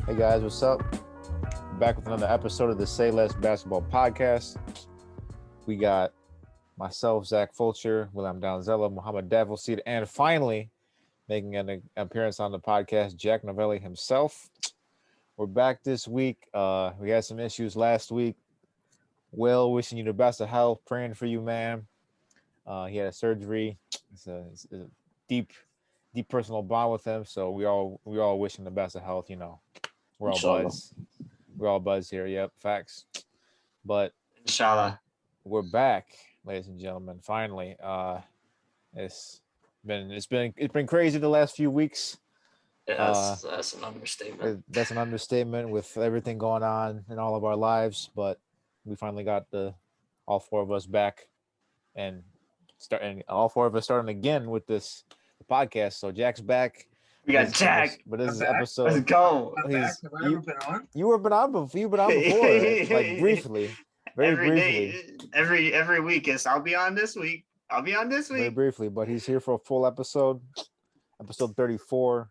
Hey guys, what's up? Back with another episode of the Say Less Basketball Podcast. We got myself, Zach Fulcher, William Donzella, Muhammad Davilseed, and finally making an appearance on the podcast, Jack Novelli himself. We're back this week. We had some issues last week. Will, wishing you the best of health, praying for you, man. He had a surgery. It's a deep personal bond with him. So we all wishing the best of health. You know, we're all Inshallah. buzz. We're all buzz here. Yep, facts. But Inshallah. we're back, ladies and gentlemen. Finally, it's been crazy the last few weeks. Yes, that's an understatement. That's an understatement with everything going on in all of our lives. But we finally got all four of us back and all four of us starting again with this podcast. So Jack's back. We got Jack. But this is back. episode. Let's go. Have I ever been on? You've been on before, like briefly. Every briefly. day, every week is I'll be on this week. Very briefly, but he's here for a full episode 34.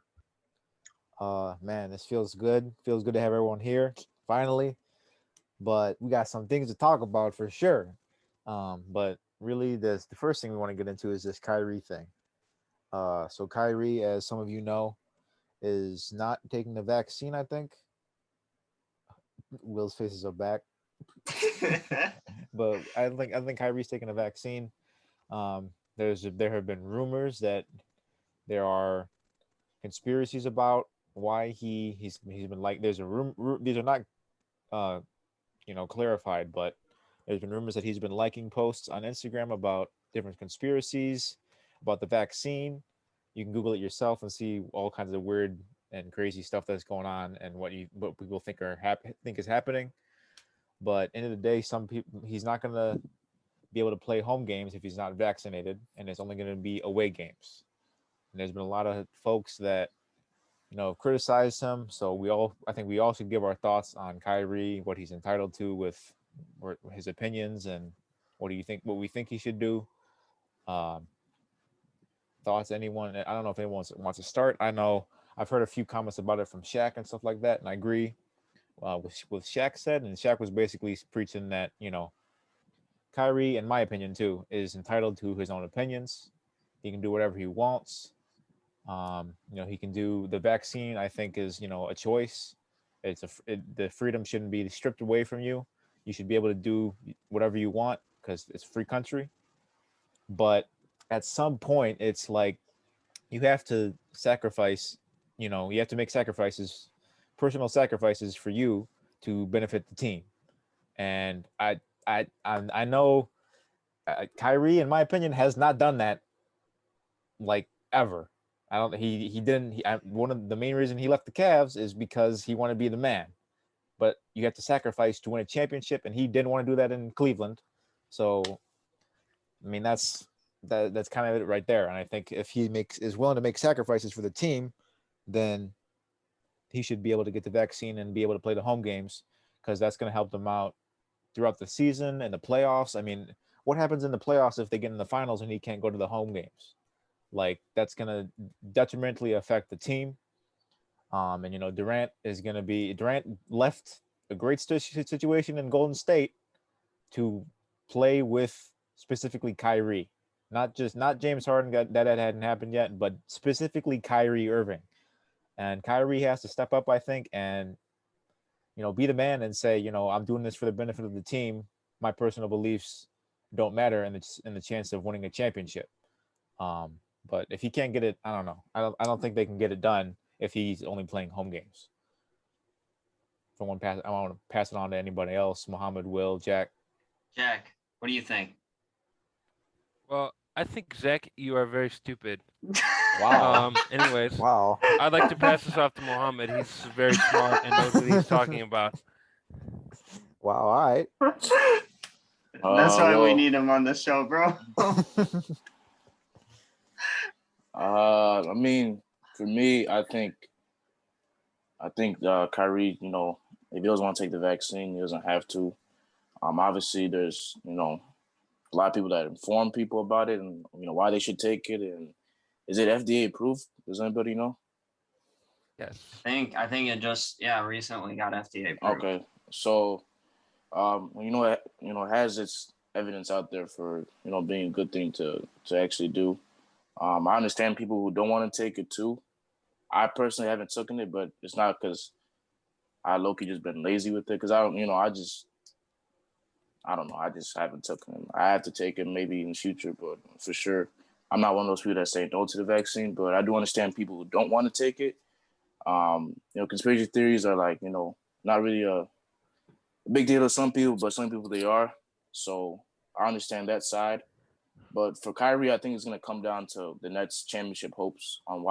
Man, this feels good. Feels good to have everyone here finally. But we got some things to talk about for sure. But really, the first thing we want to get into is this Kyrie thing. So Kyrie, as some of you know, is not taking the vaccine. I think Will's faces are back, but I think Kyrie's taking a vaccine. There have been rumors that there are conspiracies about why he's been like. There's a room. These are not clarified, but there's been rumors that he's been liking posts on Instagram about different conspiracies about the vaccine. You can Google it yourself and see all kinds of weird and crazy stuff that's going on and what people think think is happening. But end of the day, he's not gonna be able to play home games if he's not vaccinated, and it's only gonna be away games. And there's been a lot of folks that have criticized him. So I think we all should give our thoughts on Kyrie, what he's entitled to with his opinions, and what we think he should do. Thoughts, anyone? I don't know if anyone wants to start. I know I've heard a few comments about it from Shaq and stuff like that, and I agree with Shaq said. And Shaq was basically preaching that Kyrie, in my opinion too, is entitled to his own opinions. He can do whatever he wants. He can do the vaccine. I think is a choice. The freedom shouldn't be stripped away from you. You should be able to do whatever you want because it's a free country. But at some point, it's like you have to sacrifice. You have to make sacrifices, personal sacrifices for you to benefit the team. And I know Kyrie, in my opinion, has not done that like ever. I don't. He didn't. One of the main reason he left the Cavs is because he wanted to be the man. But you have to sacrifice to win a championship, and he didn't want to do that in Cleveland. So, I mean, that's kind of it right there. And I think if he is willing to make sacrifices for the team, then he should be able to get the vaccine and be able to play the home games because that's going to help them out throughout the season and the playoffs. I mean, what happens in the playoffs if they get in the finals and he can't go to the home games? Like that's going to detrimentally affect the team. Durant left a great situation in Golden State to play with specifically Kyrie, not James Harden. That hadn't happened yet, but specifically Kyrie Irving. And Kyrie has to step up, I think, and be the man and say, I'm doing this for the benefit of the team. My personal beliefs don't matter in the chance of winning a championship. But if he can't get it, I don't know. I don't think they can get it done if he's only playing home games. I want to pass it on to anybody else. Muhammad, Will, Jack. Jack, what do you think? Well, I think, Zach, you are very stupid. Wow. Anyways, Wow. I'd like to pass this off to Muhammad. He's very smart and knows what he's talking about. Wow. All right. That's why we need him on the show, bro. I mean, for me, I think Kyrie, if he doesn't want to take the vaccine, he doesn't have to. Obviously, there's a lot of people that inform people about it and why they should take it. And is it FDA approved? Does anybody know? Yes. I think it just recently got FDA approved. Okay, so it has its evidence out there for being a good thing to actually do. I understand people who don't want to take it too. I personally haven't taken it, but it's not because I low-key just been lazy with it. Because I don't, I don't know. I just haven't taken it. I have to take it maybe in the future, but for sure, I'm not one of those people that say no to the vaccine. But I do understand people who don't want to take it. Conspiracy theories are like, not really a big deal to some people, but some people they are. So I understand that side. But for Kyrie, I think it's going to come down to the Nets championship hopes on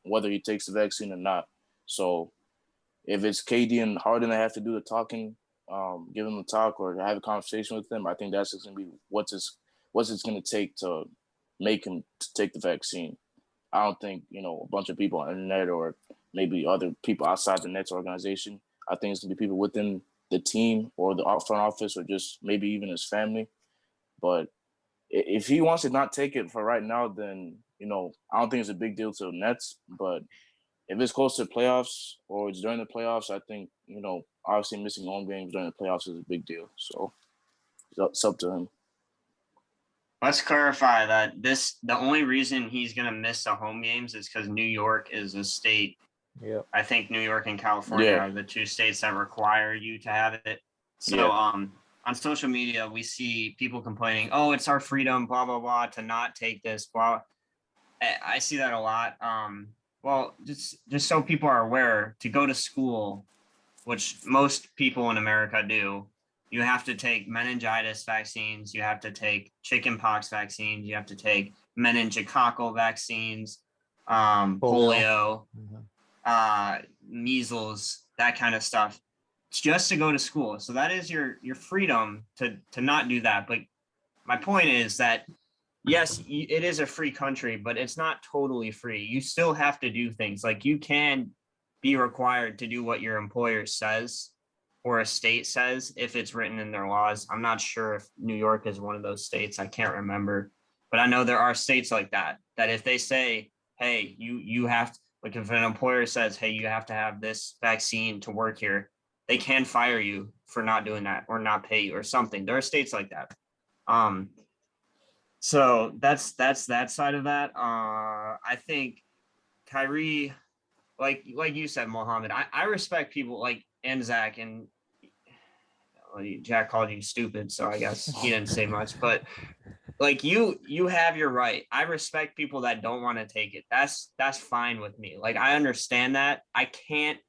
whether he takes the vaccine or not. So if it's KD and Harden that have to do the talking, give him the talk or have a conversation with them, I think that's going to be what's it's going to take to make him to take the vaccine. I don't think a bunch of people on the internet or maybe other people outside the Nets organization. I think it's going to be people within the team or the front office or just maybe even his family. But if he wants to not take it for right now, then I don't think it's a big deal to the Nets. But if it's close to the playoffs or it's during the playoffs, I think obviously missing home games during the playoffs is a big deal. So it's up to him. Let's clarify that the only reason he's going to miss the home games is because New York is a state. Yeah. I think New York and California are the two states that require you to have it. So on social media, we see people complaining, oh, it's our freedom, blah, blah, blah, to not take this, blah. I see that a lot. Well, just so people are aware, to go to school, which most people in America do, you have to take meningitis vaccines, you have to take chickenpox vaccines, you have to take meningococcal vaccines, polio, measles, that kind of stuff, just to go to school. So that is your freedom to not do that. But my point is that, yes, it is a free country, but it's not totally free. You still have to do things. Like, you can be required to do what your employer says or a state says if it's written in their laws. I'm not sure if New York is one of those states. I can't remember. But I know there are states like that if they say, hey, you have to, like, if an employer says, hey, you have to have this vaccine to work here, they can fire you for not doing that or not pay you or something. There are states like that. So that's that side of that. I think Kyrie, like you said, Mohammed, I respect people like Zach, and Jack called you stupid, so I guess he didn't say much, but like you have your right. I respect people that don't want to take it. That's fine with me. Like, I understand that. I can't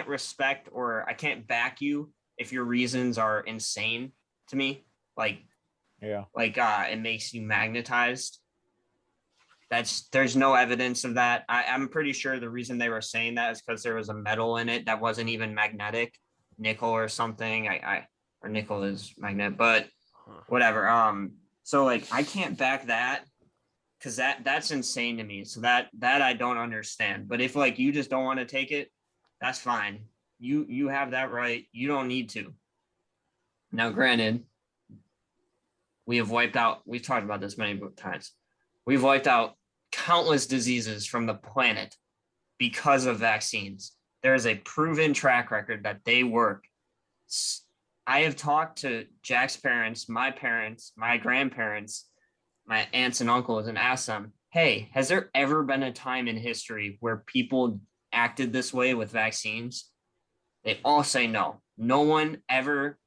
respect or I can't back you if your reasons are insane to me. Like it makes you magnetized. There's no evidence of that. I'm pretty sure the reason they were saying that is because there was a metal in it that wasn't even magnetic, nickel or something. Or nickel is magnet, but whatever. So like, I can't back that because that's insane to me. So that I don't understand. But if like you just don't want to take it, that's fine. You have that right. You don't need to. Now, granted, we've talked about this many times. We've wiped out countless diseases from the planet because of vaccines. There is a proven track record that they work. I have talked to Jack's parents, my grandparents, my aunts and uncles, and asked them, hey, has there ever been a time in history where people acted this way with vaccines? They all say no. No one ever,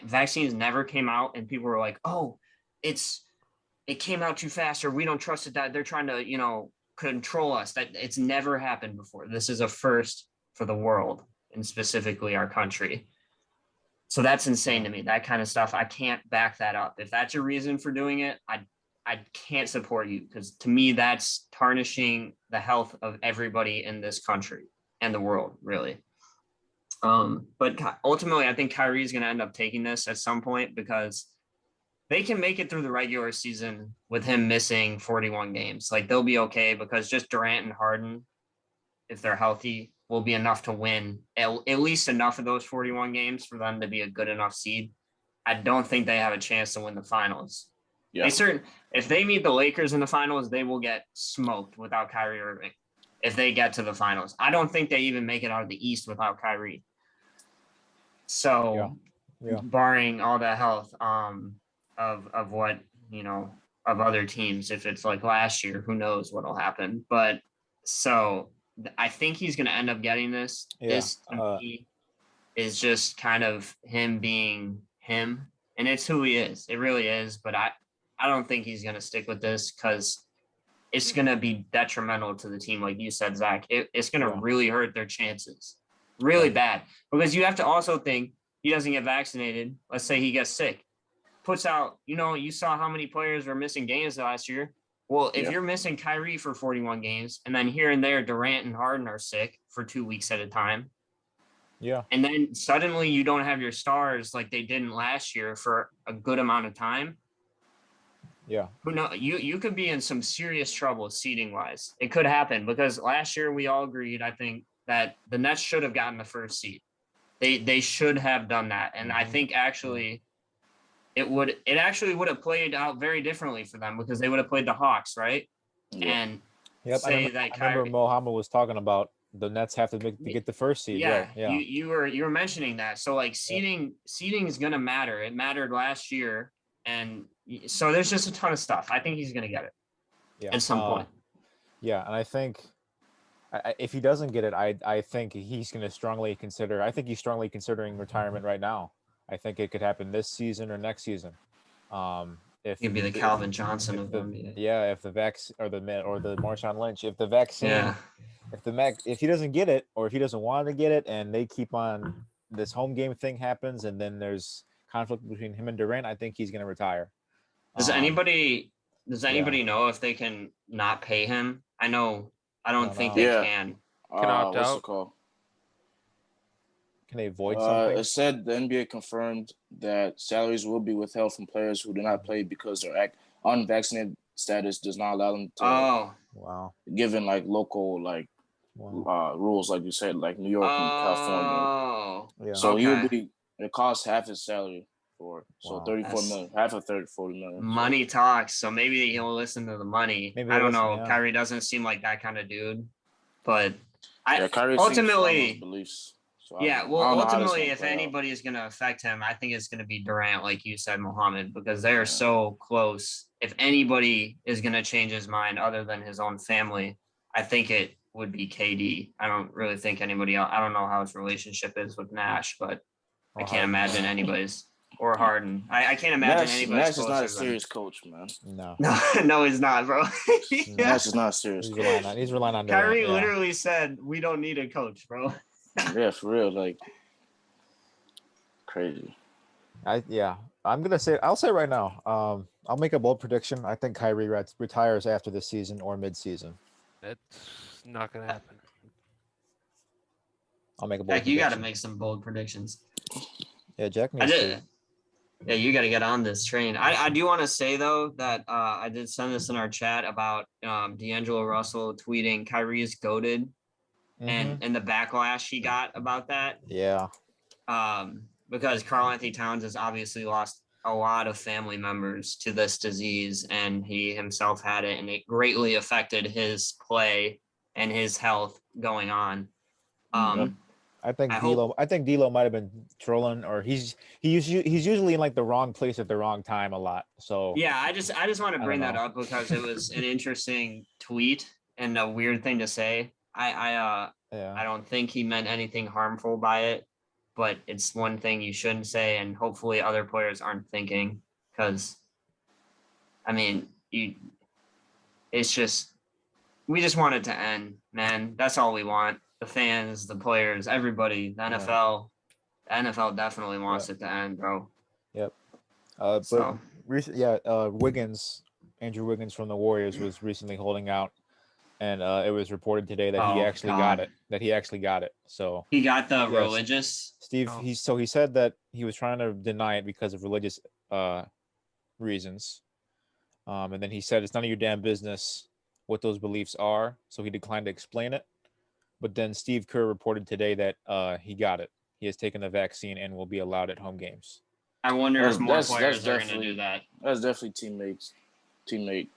vaccines never came out and people were like, oh, it came out too fast, or we don't trust it, that they're trying to, control us. That it's never happened before. This is a first for the world and specifically our country. So that's insane to me. That kind of stuff, I can't back that up. If that's your reason for doing it, I can't support you, because to me, that's tarnishing the health of everybody in this country and the world, really. But ultimately, I think Kyrie is going to end up taking this at some point, because they can make it through the regular season with him missing 41 games. Like, they'll be okay, because just Durant and Harden, if they're healthy, will be enough to win at least enough of those 41 games for them to be a good enough seed. I don't think they have a chance to win the finals. Yeah. If they meet the Lakers in the finals, they will get smoked without Kyrie Irving. if they get to the finals. I don't think they even make it out of the East without Kyrie. So, barring all the health of what, of other teams, if it's like last year, who knows what'll happen. But so I think he's going to end up getting this. This to me is just kind of him being him, and it's who he is. It really is. But I don't think he's going to stick with this because it's going to be detrimental to the team. Like you said, Zach, it's going to really hurt their chances really bad, because you have to also think he doesn't get vaccinated. Let's say he gets sick, puts out, you saw how many players were missing games last year. Well, if you're missing Kyrie for 41 games and then here and there, Durant and Harden are sick for 2 weeks at a time. Yeah. And then suddenly you don't have your stars like they didn't last year for a good amount of time. Yeah. Who knows? You could be in some serious trouble seeding wise. It could happen because last year we all agreed, I think, that the Nets should have gotten the first seed. They should have done that. And I think actually it actually would have played out very differently for them because they would have played the Hawks, right? Yeah. And I remember Mohammed was talking about the Nets have to get the first seed. Yeah, right? Yeah. You were mentioning that. So like seeding is gonna matter. It mattered last year, and so there's just a ton of stuff. I think he's gonna get it at some point. Yeah, and I think if he doesn't get it, I think he's going to strongly consider. I think he's strongly considering retirement right now. I think it could happen this season or next season. If he'd be the Calvin Johnson of them. Yeah, if the vaccine or the Marshawn Lynch, if the vaccine, if he doesn't get it or if he doesn't want to get it, and they keep on this home game thing happens, and then there's conflict between him and Durant, I think he's going to retire. Does anybody know if they can not pay him? I don't think they can. Can opt what's out? it called? Can they avoid something? It said the NBA confirmed that salaries will be withheld from players who do not play because their unvaccinated status does not allow them to. Given like local rules, like you said, like New York and California. Yeah. So he will be. It costs half his salary. So 34 million, half of 40 million. Money talks, so maybe he'll listen to the money. I don't know. Yeah. Kyrie doesn't seem like that kind of dude, but Kyrie ultimately beliefs. So ultimately, if anybody is going to affect him, I think it's going to be Durant, like you said, Mohammed, because they're so close. If anybody is going to change his mind other than his own family, I think it would be KD. I don't really think anybody else. I don't know how his relationship is with Nash, but I can't imagine anybody's. Or Harden. I can't imagine anybody. Nash is not a serious coach, man. No, he's not, bro. Nash is not a serious coach. He's relying on Kyrie literally said, "We don't need a coach, bro." Yeah, for real, like crazy. I'll say right now. I'll make a bold prediction. I think Kyrie retires after this season or mid-season. That's not gonna happen. I'll make a bold. Jack, you got to make some bold predictions. Yeah, Jack needs to. Yeah, you got to get on this train. I do want to say, though, that I did send this in our chat about D'Angelo Russell tweeting Kyrie is goated and the backlash he got about that. Yeah. Because Karl Anthony Towns has obviously lost a lot of family members to this disease, and he himself had it, and it greatly affected his play and his health going on. I think D'Lo might have been trolling, or he's usually in like the wrong place at the wrong time a lot. So yeah, I just want to bring that up because it was an interesting tweet and a weird thing to say. I don't think he meant anything harmful by it, but it's one thing you shouldn't say, and hopefully other players aren't thinking, because I mean, it's just, we just want it to end, man. That's all we want. The fans, the players, everybody, the NFL. The NFL definitely wants it to end, bro. Yep. Wiggins, Andrew Wiggins from the Warriors was recently holding out, and it was reported today that he actually got it. So he got the religious. Steve, he said that he was trying to deny it because of religious reasons, and then he said it's none of your damn business what those beliefs are. So he declined to explain it. But then Steve Kerr reported today that he got it. He has taken the vaccine and will be allowed at home games. I wonder if more players are going to do that. That's definitely teammate.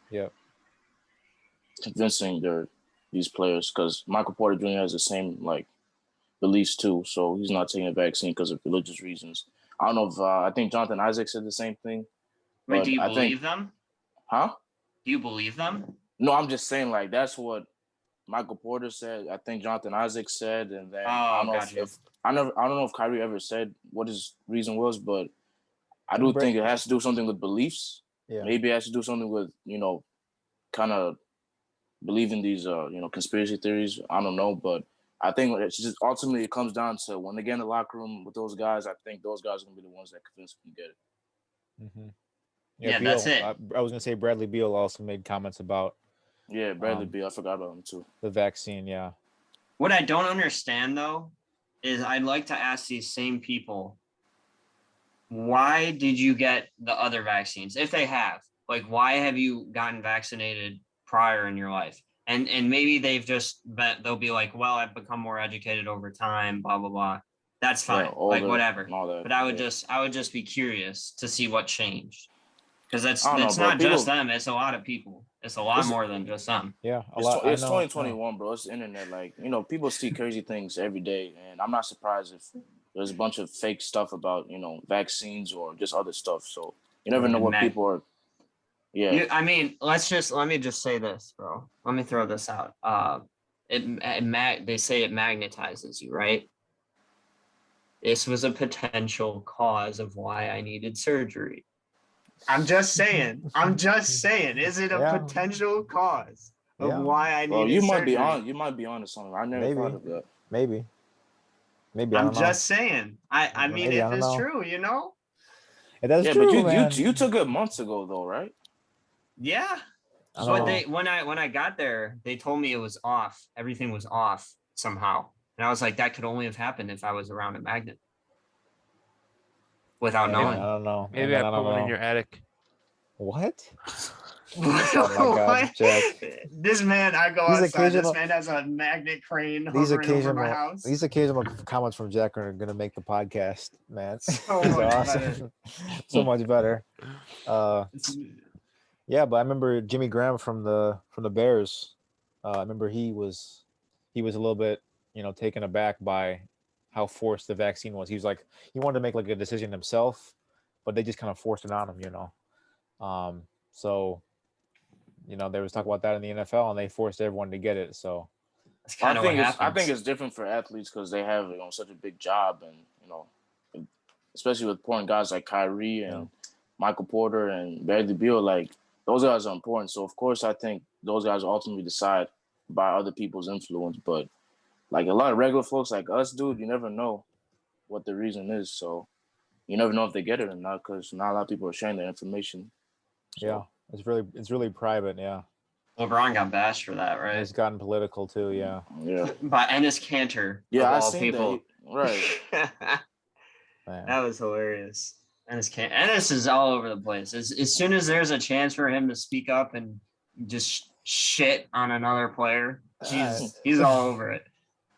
Yeah. convincing these players because Michael Porter Jr. has the same like beliefs too, so he's not taking a vaccine because of religious reasons. I don't know if I think Jonathan Isaac said the same thing, Wait, but do you I think, believe them? huh? Do you believe them? No, I'm just saying like that's what Michael Porter said. I think Jonathan Isaac said, and then I don't Oh, know gotcha. if I don't know if Kyrie ever said what his reason was, but I do Didn't think it has to do something with beliefs. Yeah. Maybe it has to do something with kind of believing these conspiracy theories. I don't know, but I think it's just ultimately it comes down to when they get in the locker room with those guys. I think those guys are gonna be the ones that convince them to get it. Mm-hmm. Yeah, Beal, that's it. I was gonna say Bradley Beal also made comments about Yeah, Bradley Beal. I forgot about him too. the vaccine. Yeah. What I don't understand though is I'd like to ask these same people, why did you get the other vaccines? If they have, like, why have you gotten vaccinated prior in your life? And maybe they'll be like, well, I've become more educated over time, blah, blah, blah. That's fine. Yeah, like older whatever. and all that, But I would yeah. just be curious to see what changed. Because I don't know, it's bro. not People, just them, it's a lot of people. It's a lot more than just them. Yeah, a lot. I it's know. 2021, bro. It's the internet. Like, people see crazy things every day, and I'm not surprised if there's a bunch of fake stuff about vaccines or just other stuff. So you never Yeah. know And what people are. Yeah, I mean, let me just say this, bro. Let me throw this out. They say it magnetizes you, right? This was a potential cause of why I needed surgery. I'm just saying. Is it a Yeah. potential cause of Yeah. why I well, needed surgery? You might be on to something. I never Maybe. thought of that. Maybe. I I'm don't know. just saying. I mean, Maybe, I if don't it's know. true, That's Yeah, but true, man. you took it months ago though, right? Yeah. I don't But know. when I got there, they told me it was off. Everything was off somehow. And I was like, that could only have happened if I was around a magnet without Yeah, man, I knowing. don't know. Maybe And I then I put don't one in know. your attic. What? Oh my God, What? Jack. This man, I go These outside. This occasional, man has a magnet crane these hovering over my occasional, house. these occasional comments from Jack are gonna make the podcast, man. So These are much awesome. better. So much better. Yeah, but I remember Jimmy Graham from the Bears. I remember he was a little bit taken aback by how forced the vaccine was. He was like he wanted to make like a decision himself, but they just kind of forced it on him. So there was talk about that in the NFL, and they forced everyone to get it. So That's I kind of what think happens. it's different for athletes because they have such a big job, and especially with important guys like Kyrie and Michael Porter and Bradley Beal, like those guys are important. So of course, I think those guys will ultimately decide by other people's influence. But like a lot of regular folks like us, dude, you never know what the reason is. So you never know if they get it or not because not a lot of people are sharing their information. So. yeah, it's really private. Yeah, LeBron got bashed for that, right? it's gotten political too. Yeah, Yeah. By Ennis Cantor, Yeah, of I all seen people. that. Right. man. That was hilarious. Ennis is all over the place. As soon as there's a chance for him to speak up and just shit on another player, he's all over it.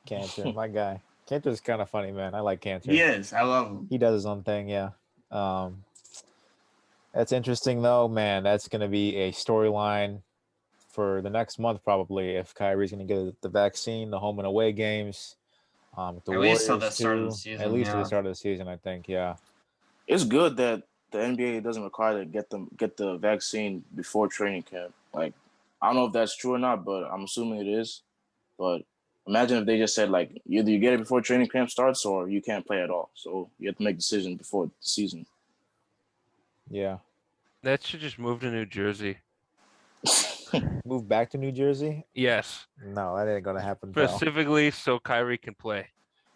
Cantor, my guy. Cantor's kind of funny, man. I like Cantor. He is. I love him. He does his own thing. Yeah. That's interesting, though, man. That's going to be a storyline for the next month, probably, if Kyrie's going to get the vaccine, the home and away games, the At least till the Warriors start of the too. season. At least to Yeah. the start of the season, I think. Yeah. It's good that the NBA doesn't require to get the vaccine before training camp. Like, I don't know if that's true or not, but I'm assuming it is. But imagine if they just said like either you get it before training camp starts or you can't play at all. So you have to make decisions before the season. Yeah. That should just move to New Jersey. Move back to New Jersey? Yes. No, that ain't gonna happen, pal. Specifically so Kyrie can play.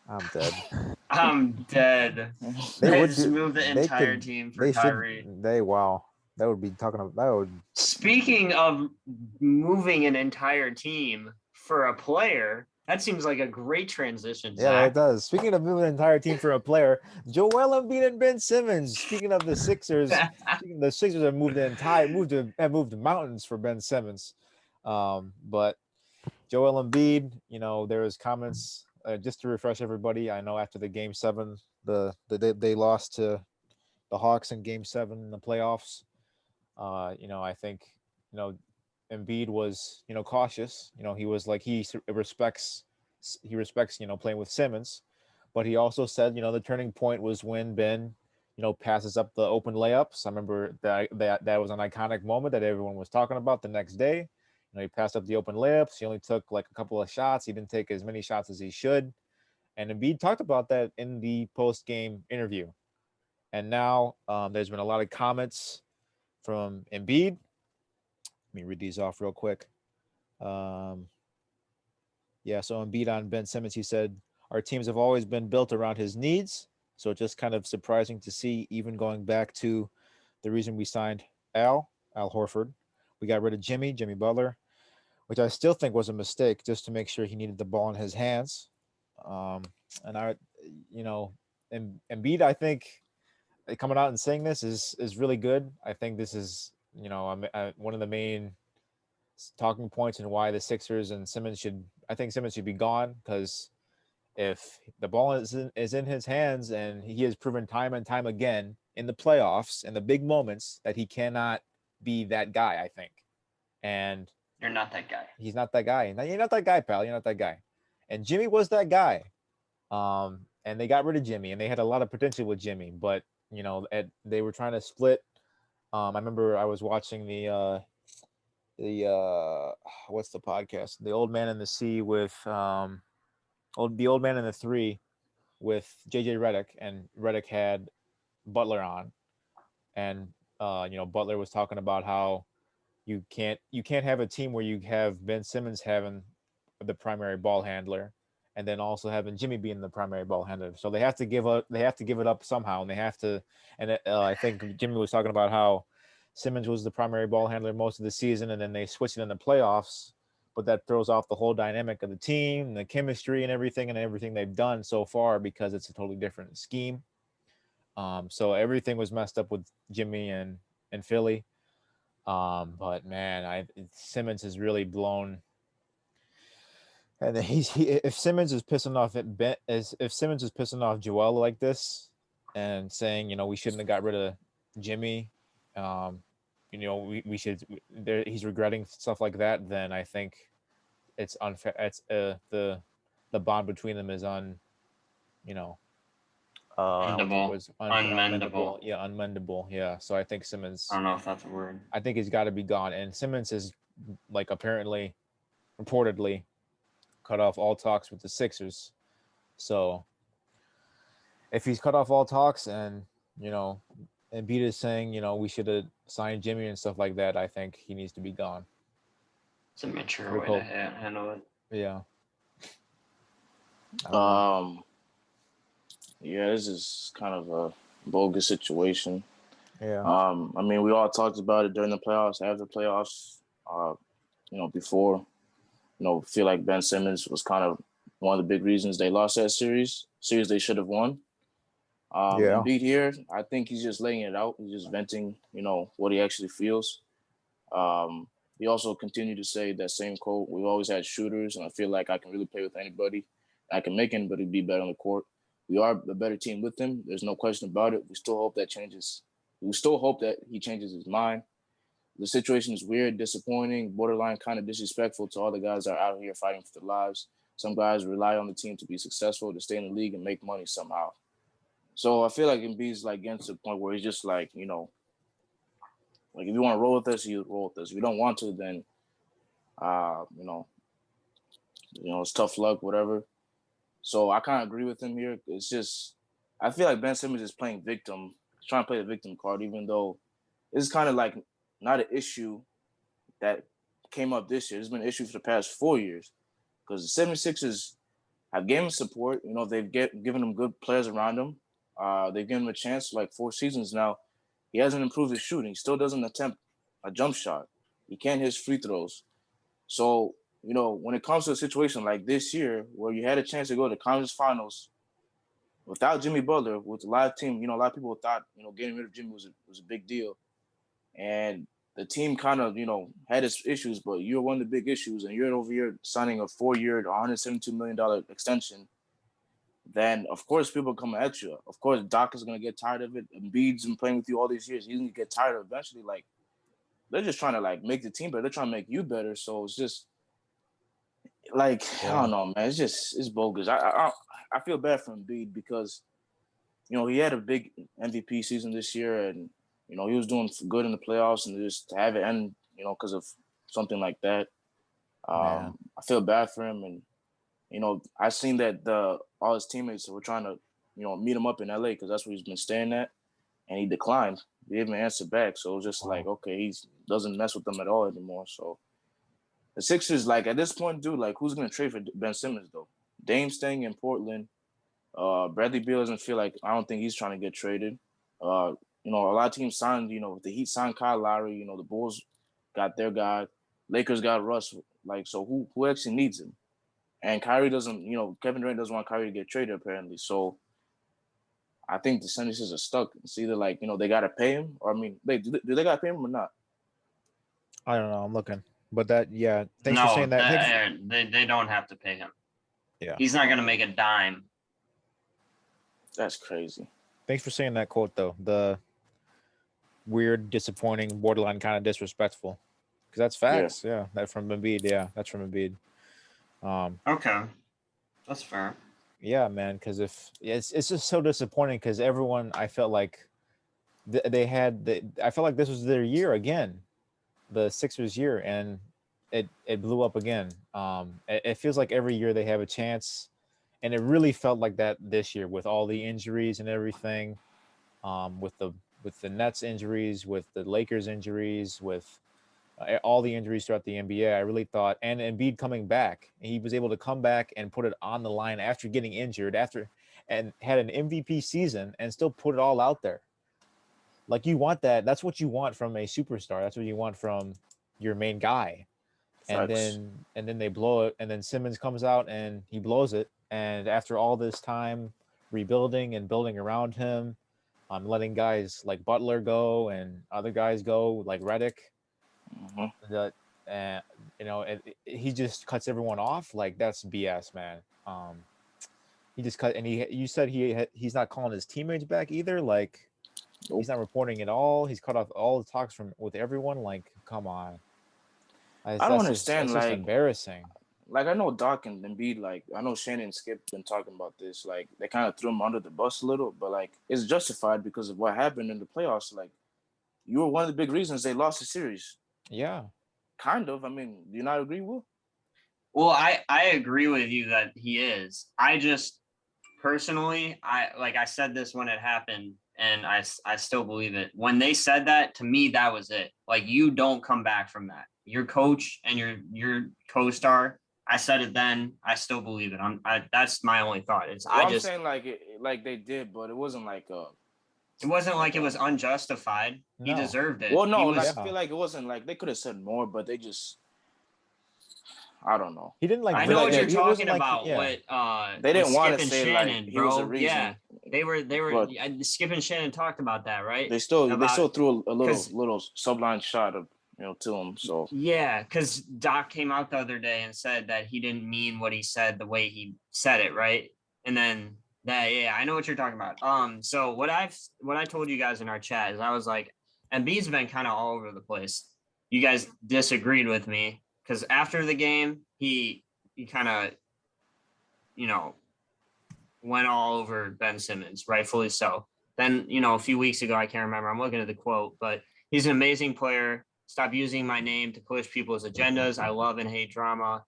I'm dead. I'm dead. They would just move the entire team for Kyrie. Wow. That would be talking about that would. Speaking of moving an entire team for a player, that seems like a great transition, Yeah, Zach. it does. Speaking of moving an entire team for a player, Joel Embiid and Ben Simmons. Speaking of the Sixers, the Sixers have moved the mountains for Ben Simmons. But Joel Embiid, there was comments just to refresh everybody. I know after the Game 7, they lost to the Hawks in Game 7 in the playoffs. I think Embiid was, cautious. He was like he respects playing with Simmons, but he also said the turning point was when Ben passes up the open layups. I remember that was an iconic moment that everyone was talking about the next day. He passed up the open layups. He only took like a couple of shots. He didn't take as many shots as he should. And Embiid talked about that in the post game interview. And now there's been a lot of comments from Embiid. Let me read these off real quick. Yeah, so Embiid on Ben Simmons, he said, our teams have always been built around his needs. So it's just kind of surprising to see, even going back to the reason we signed Al Horford. We got rid of Jimmy Butler, which I still think was a mistake just to make sure he needed the ball in his hands. And Embiid, I think coming out and saying this is really good. I think this is, one of the main talking points and why the Sixers and Simmons should be gone, because if the ball is in his hands, and he has proven time and time again in the playoffs and the big moments that he cannot be that guy, I think. And you're not that guy. He's not that guy. You're not that guy, pal. You're not that guy. And Jimmy was that guy. And they got rid of Jimmy, and they had a lot of potential with Jimmy, but they were trying to split. I remember I was watching the what's the podcast? The Old Man in the Sea with the Old Man in the Three with JJ Redick, and Redick had Butler on, and Butler was talking about how you can't have a team where you have Ben Simmons having the primary ball handler, and then also having Jimmy being the primary ball handler. So they have to give it up somehow, and they have to. And I think Jimmy was talking about how Simmons was the primary ball handler most of the season, and then they switched it in the playoffs. But that throws off the whole dynamic of the team, the chemistry, and everything they've done so far, because it's a totally different scheme. So everything was messed up with Jimmy and Philly. But man, Simmons has really blown. And if Simmons is pissing off if Simmons is pissing off Joel like this, and saying we shouldn't have got rid of Jimmy, we should. He's regretting stuff like that. Then I think it's unfair. It's the bond between them is unmendable. Yeah, unmendable. Yeah. So I think Simmons. I don't know if that's a word. I think he's got to be gone. And Simmons is reportedly cut off all talks with the Sixers. So if he's cut off all talks, and Embiid is saying we should have signed Jimmy and stuff like that, I think he needs to be gone. It's a mature way to handle it. Yeah. Yeah, this is kind of a bogus situation. Yeah. I mean, we all talked about it during the playoffs, after the playoffs. Before, feel like Ben Simmons was kind of one of the big reasons they lost that series they should have won. Embiid here, I think he's just laying it out. He's just venting, what he actually feels. He also continued to say that same quote, we've always had shooters, and I feel like I can really play with anybody. I can make anybody be better on the court. We are a better team with him. There's no question about it. We still hope that changes. We still hope that he changes his mind. The situation is weird, disappointing, borderline kind of disrespectful to all the guys that are out here fighting for their lives. Some guys rely on the team to be successful, to stay in the league and make money somehow. So I feel like Embiid's like getting to the point where he's just like, like if you want to roll with us, you roll with us. If you don't want to, then, it's tough luck, whatever. So I kind of agree with him here. It's just, I feel like Ben Simmons is playing victim, trying to play the victim card, even though it's kind of like not an issue that came up this year. It's been an issue for the past 4 years, because the 76ers have given him support. They've given him good players around him. They've given him a chance for like 4 seasons now. He hasn't improved his shooting. He still doesn't attempt a jump shot. He can't hit his free throws. So, when it comes to a situation like this year, where you had a chance to go to the conference finals without Jimmy Butler, with a live team, a lot of people thought, getting rid of Jimmy was a big deal. And the team kind of, had its issues, but you're one of the big issues, and you're over here signing a 4-year, $172 million extension. Then, of course, people come at you. Of course, Doc is going to get tired of it. Embiid's been playing with you all these years. He's going to get tired of it eventually. Like, they're just trying to like make the team better. They're trying to make you better. So it's just like I don't know, man. It's bogus. I feel bad for Embiid because he had a big MVP season this year, and he was doing good in the playoffs, and just to have it end, because of something like that, I feel bad for him. And I seen that all his teammates were trying to meet him up in LA because that's where he's been staying at, and he declined. He didn't even answer back, so it was just like, okay, he doesn't mess with them at all anymore. So the Sixers, like at this point, dude, like who's gonna trade for Ben Simmons though? Dame's staying in Portland. Bradley Beal doesn't feel like I don't think he's trying to get traded. A lot of teams signed. The Heat signed Kyle Lowry. The Bulls got their guy. Lakers got Russ. Like, so who actually needs him? And Kyrie doesn't. Kevin Durant doesn't want Kyrie to get traded apparently. So I think the 76ers are stuck. It's either like they gotta pay him, or do they gotta pay him or not? I don't know. I'm looking, but thanks for saying that. They don't have to pay him. Yeah, he's not gonna make a dime. That's crazy. Thanks for saying that quote, though. The weird, disappointing, borderline kind of disrespectful. Because that's facts. Yeah, that's from Embiid. Yeah, that's from Embiid. Okay. That's fair. Yeah, man, because it's just so disappointing because everyone, I felt like I felt like this was their year again, the Sixers' year, and it blew up again. It feels like every year they have a chance. And it really felt like that this year with all the injuries and everything, with the Nets injuries, with the Lakers injuries, with all the injuries throughout the NBA. I really thought, and Embiid coming back, he was able to come back and put it on the line after getting injured, and had an MVP season and still put it all out there. Like you want that. That's what you want from a superstar. That's what you want from your main guy. And then they blow it, and then Simmons comes out and he blows it. And after all this time rebuilding and building around him, letting guys like Butler go and other guys go like Redick, he just cuts everyone off. Like that's BS, man. He just cut, and you said he's not calling his teammates back either. Like he's not reporting at all. He's cut off all the talks with everyone. Like, come on. I don't understand. It's just embarrassing. Like I know Doc and Embiid, like I know Shannon and Skip been talking about this. Like they kind of threw him under the bus a little, but like it's justified because of what happened in the playoffs. Like you were one of the big reasons they lost the series. Yeah, kind of. Do you not agree, Will? Well, I agree with you that he is. I just personally, I said this when it happened, and I still believe it. When they said that to me, that was it. Like you don't come back from that. Your coach and your co-star. I said it then. I still believe it. That's my only thought. I'm saying like they did, but it wasn't like It wasn't like it was unjustified. No. He deserved it. Well, no, I feel like it wasn't like they could have said more, but they just I don't know. He didn't like. I know what you're talking about. What they didn't want to say Shannon, like he was a reason. Yeah, they were. Skip and Shannon talked about that, right? They still threw a little subline shot of to him. So yeah, because Doc came out the other day and said that he didn't mean what he said the way he said it, right? And then I know what you're talking about. So what I told you guys in our chat is I was like, Embiid's been kind of all over the place. You guys disagreed with me because after the game he kind of went all over Ben Simmons, rightfully so. Then a few weeks ago, I can't remember. I'm looking at the quote, but he's an amazing player. Stop using my name to push people's agendas. I love and hate drama.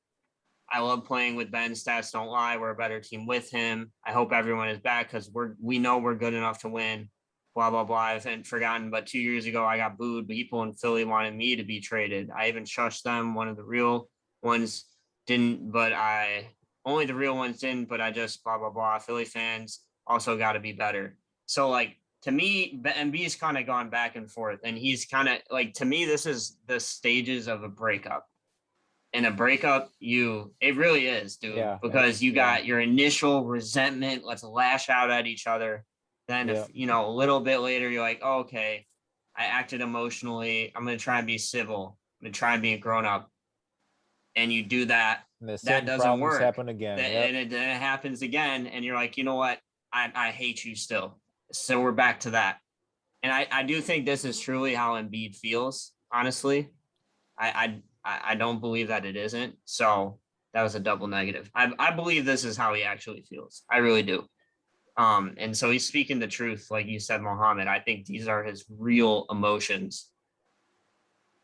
I love playing with Ben. Stats don't lie. We're a better team with him. I hope everyone is back because we know we're good enough to win. Blah, blah, blah. I haven't forgotten, but 2 years ago, I got booed. People in Philly wanted me to be traded. I even shushed them. One of the real ones didn't, but only the real ones didn't, but I just blah, blah, blah. Philly fans also got to be better. So, like, to me, Embiid's kind of gone back and forth, and he's kind of like, to me, this is the stages of a breakup. In a breakup, it really is, dude, because you got your initial resentment. Let's lash out at each other. Then, if a little bit later, you're like, oh, okay, I acted emotionally. I'm going to try and be civil. I'm going to try and be a grown up. And you do that. That doesn't work. Happen again. And it happens again. And you're like, you know what? I hate you still. So we're back to that. And I do think this is truly how Embiid feels. honestly. I don't believe that it isn't. So that was a double negative. I believe this is how he actually feels. I really do. And so he's speaking the truth, like you said, Mohammed. I think these are his real emotions.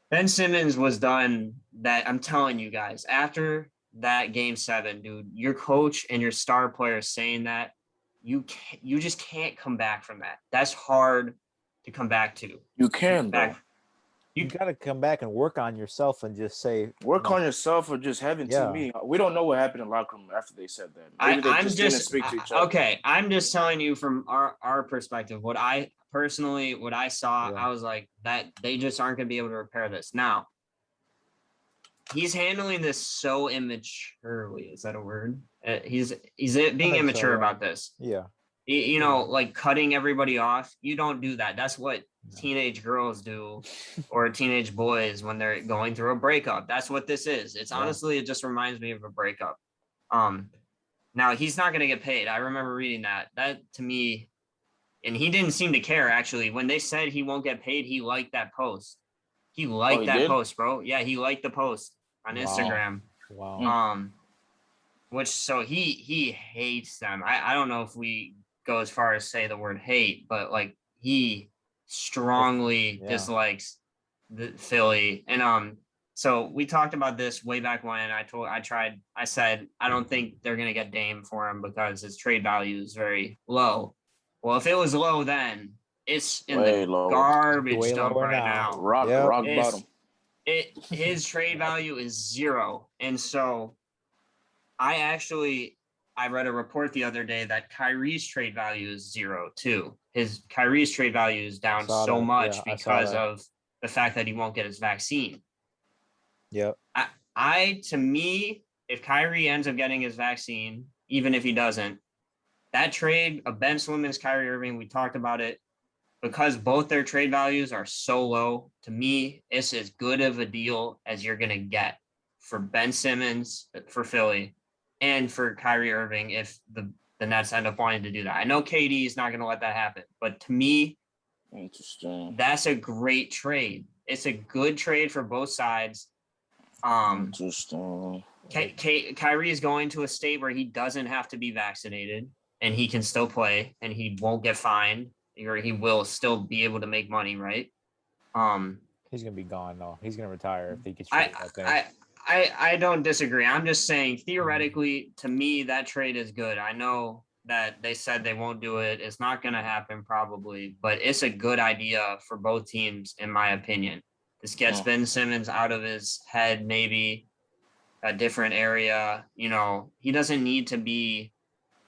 Ben Simmons was done that. I'm telling you guys, after that game 7, dude, your coach and your star players saying that you just can't come back from that. That's hard to come back to. You can, though. You got to come back and work on yourself and just say work on yourself or just having to me. We don't know what happened in the locker room after they said that. Maybe they just didn't speak to each other. Okay, I'm just telling you from our perspective. What I saw, I was like, that they just aren't going to be able to repair this. Now, he's handling this so immaturely. Is that a word? He's being immature about this. Yeah. You know, like cutting everybody off. You don't do that. That's what teenage girls do or teenage boys when they're going through a breakup. That's what this is. It's honestly, it just reminds me of a breakup. Now he's not going to get paid. I remember reading that to me, and he didn't seem to care actually. When they said he won't get paid, he liked that post. He liked that post, bro. Yeah, he liked the post on Instagram. Wow. Which so he hates them. I don't know if we go as far as say the word hate, but like he strongly dislikes the Philly. And so we talked about this way back when I said I don't think they're gonna get Dame for him because his trade value is very low. Well, if it was low then, it's in the garbage dump right now. Rock bottom. His trade value is 0. And so I read a report the other day that Kyrie's trade value is 0 too. Kyrie's trade value is down so much because of the fact that he won't get his vaccine. Yep. To me, if Kyrie ends up getting his vaccine, even if he doesn't, that trade of Ben Simmons, Kyrie Irving, we talked about it, because both their trade values are so low. To me, it's as good of a deal as you're gonna get for Ben Simmons for Philly and for Kyrie Irving if the Nets end up wanting to do that. I know KD is not going to let that happen, but to me, interesting. That's a great trade. It's a good trade for both sides. Interesting. Kyrie is going to a state where he doesn't have to be vaccinated and he can still play and he won't get fined or he will still be able to make money, right? He's going to be gone, though. He's going to retire if he gets traded. I don't disagree. I'm just saying, theoretically, to me, that trade is good. I know that they said they won't do it. It's not going to happen probably, but it's a good idea for both teams, in my opinion. This gets Ben Simmons out of his head, maybe a different area. You know, he doesn't need to be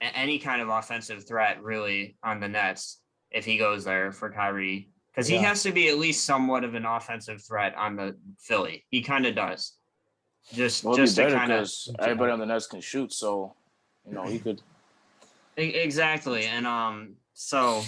any kind of offensive threat, really, on the Nets if he goes there for Kyrie. Because he has to be at least somewhat of an offensive threat on the Philly. He kind of does. Just to kind of, everybody on the Nets can shoot, so he could exactly. And so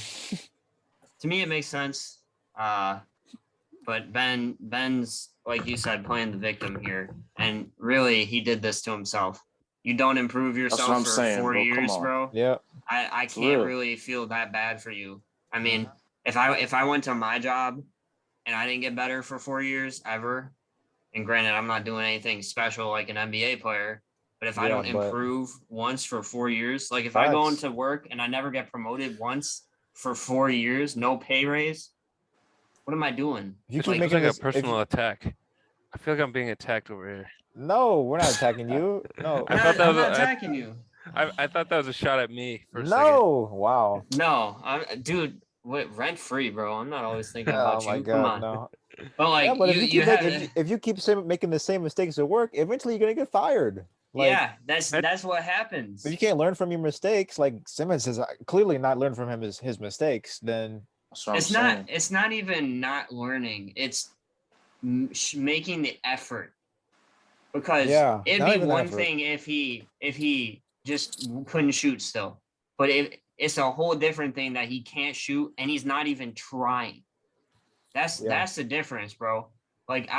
to me it makes sense. But Ben's, like you said, playing the victim here, and really he did this to himself. You don't improve yourself for 4 years, bro. Yeah, I can't really feel that bad for you. I mean, if I went to my job and I didn't get better for 4 years ever. And granted, I'm not doing anything special like an NBA player, but if I don't improve once for 4 years, like if I go into work and I never get promoted once for 4 years, no pay raise, what am I doing? You keep making a personal attack. I feel like I'm being attacked over here. No, we're not attacking you. No, I'm not attacking you. I thought that was a shot at me. For a second. Wow. No, dude. Rent free, bro. I'm not always thinking about you. My God, come on. No. But like, if you keep making the same mistakes at work, eventually you're gonna get fired. That's what happens. If you can't learn from your mistakes, like Simmons has clearly not learned from his mistakes, then it's not even not learning. It's making the effort. Because it'd be one thing if he just couldn't shoot still, but it's a whole different thing that he can't shoot and he's not even trying. That's the difference, bro. Like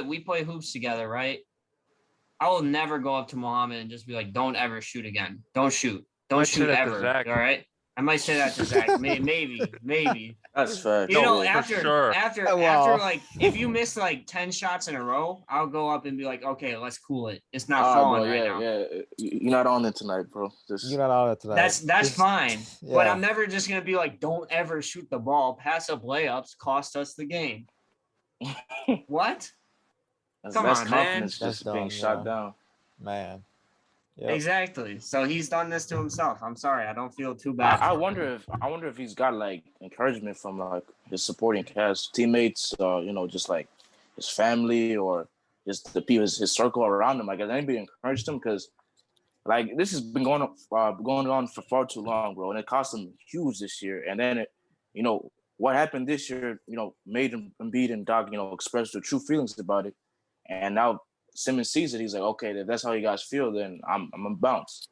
we play hoops together, right? I will never go up to Mohammed and just be like, "Don't ever shoot again. Don't shoot. Don't shoot ever." All right. I might say that to Zach. Maybe. That's fact. You know, for after sure. Well. like if you miss like 10 shots in a row, I'll go up and be like, okay, let's cool it. It's not All right, falling bro. right Yeah, now. yeah. You're not on it tonight, bro. Just You're not on it tonight. That's Just- fine. But yeah. I'm never just gonna be like, don't ever shoot the ball. Pass up layups cost us the game. What? Come that's on, confidence That's just being dumb, shot yeah. down. Man. Yep. Exactly. So he's done this to himself. I'm sorry. I don't feel too bad. I for him. wonder if he's got like encouragement from like his supporting cast, teammates, just like his family or just the people, his circle around him. Like, has anybody encouraged him? Because like this has been going on for far too long, bro, and it cost him huge this year. And then what happened this year, made Embiid and Doc, express their true feelings about it, and now Simmons sees it. He's like, okay, if that's how you guys feel, then I'm gonna bounce.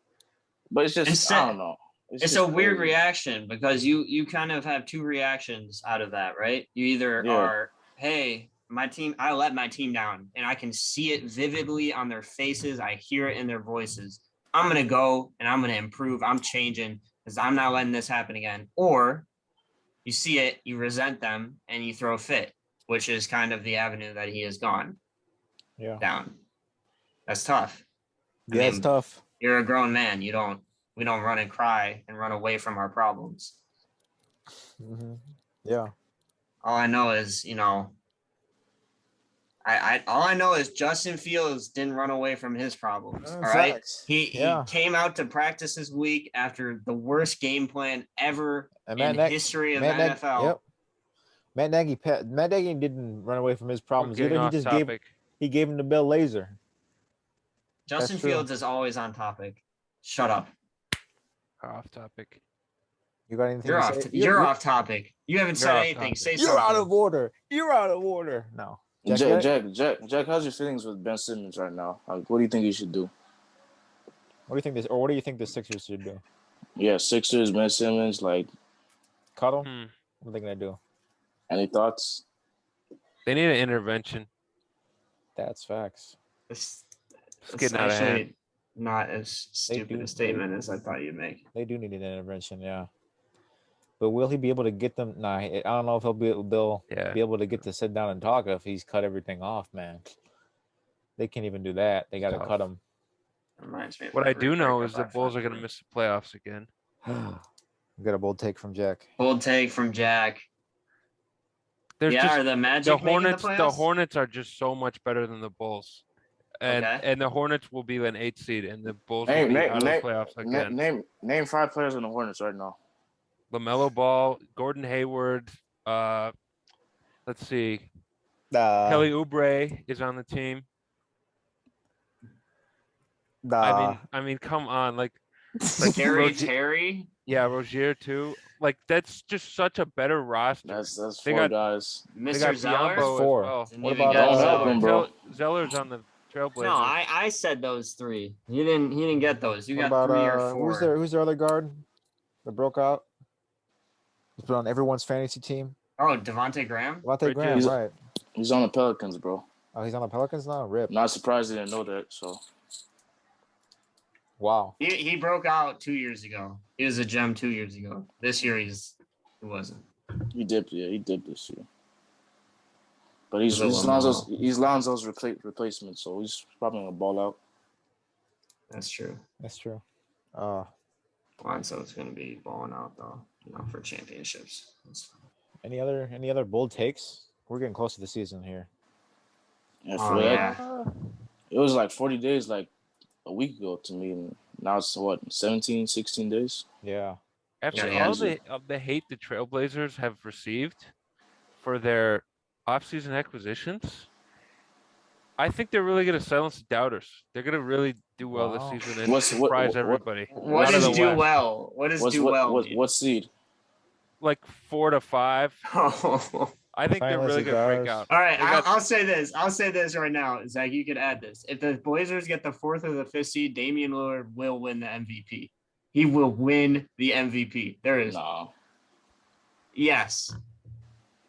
But it's just I don't know. It's a weird reaction because you kind of have two reactions out of that, right? You either are, hey, my team, I let my team down, and I can see it vividly on their faces. I hear it in their voices. I'm gonna go and I'm gonna improve. I'm changing because I'm not letting this happen again. Or you see it, you resent them, and you throw a fit, which is kind of the avenue that he has gone down. That's tough. I mean, it's tough. You're a grown man. We don't run and cry and run away from our problems. Mm-hmm. Yeah. All I know is, all I know is Justin Fields didn't run away from his problems. All right. Facts. He came out to practice this week after the worst game plan ever in history of the NFL. Yep. Matt Nagy didn't run away from his problems either. He just gave him the Bill Laser. Justin Fields is always on topic. Shut up. Off topic. You got anything? You're off topic. You haven't said anything. Say something. You're out of order. You're out of order. No. Jack, how's your feelings with Ben Simmons right now? Like, what do you think he should do? What do you think the Sixers should do? Yeah, Sixers, Ben Simmons, like cut him. What are they gonna do? Any thoughts? They need an intervention. That's facts. It's getting out of hand. Not as stupid a statement as I thought you'd make. They do need an intervention, yeah. But will he be able to get them? Nah, I don't know if they'll be able to get to sit down and talk if he's cut everything off, man. They can't even do that. They got to cut him. Reminds me. What I do know is the Bulls are going to miss the playoffs again. Got a bold take from Jack. Bold take from Jack. Are the Magic the Hornets are just so much better than the Bulls. And the Hornets will be an 8th seed, and the Bulls will be out of the playoffs again. Name 5 players on the Hornets right now. LaMelo Ball, Gordon Hayward. Let's see. Kelly Oubre is on the team. I mean, come on, like Gary Terry. Yeah, Rozier too. Like that's just such a better roster. That's 4 guys. Mr. Zeller. 4. Well. What about bro? Zeller's on the Trailblazers. No, I said those 3. He didn't get those. You got 3 or 4. Who's their other guard that broke out? He's been on everyone's fantasy team. Oh, Devontae Graham. Graham, right? He's on the Pelicans, bro. Oh, he's on the Pelicans now. Rip. Not surprised he didn't know that. So. Wow. He broke out 2 years ago. He was a gem 2 years ago. This year he wasn't. He dipped. Yeah, he dipped this year. But he's Lonzo's replacement, so he's probably gonna ball out. That's true. Lonzo's gonna be balling out though, for championships. Any other bold takes? We're getting close to the season here. Yeah, it was like 40 days, like a week ago to me, and now it's 17, 16 days. Yeah. After all the hate the Trailblazers have received for their offseason acquisitions, I think they're really going to silence the doubters. They're going to really do well this season and surprise everybody. What does do well? What does do well? What seed? Like 4 to 5. I think they're really going to break out. All right, I'll say this. I'll say this right now, Zach. You could add this. If the Blazers get the 4th or the 5th seed, Damian Lillard will win the MVP. He will win the MVP. There is. No. Yes.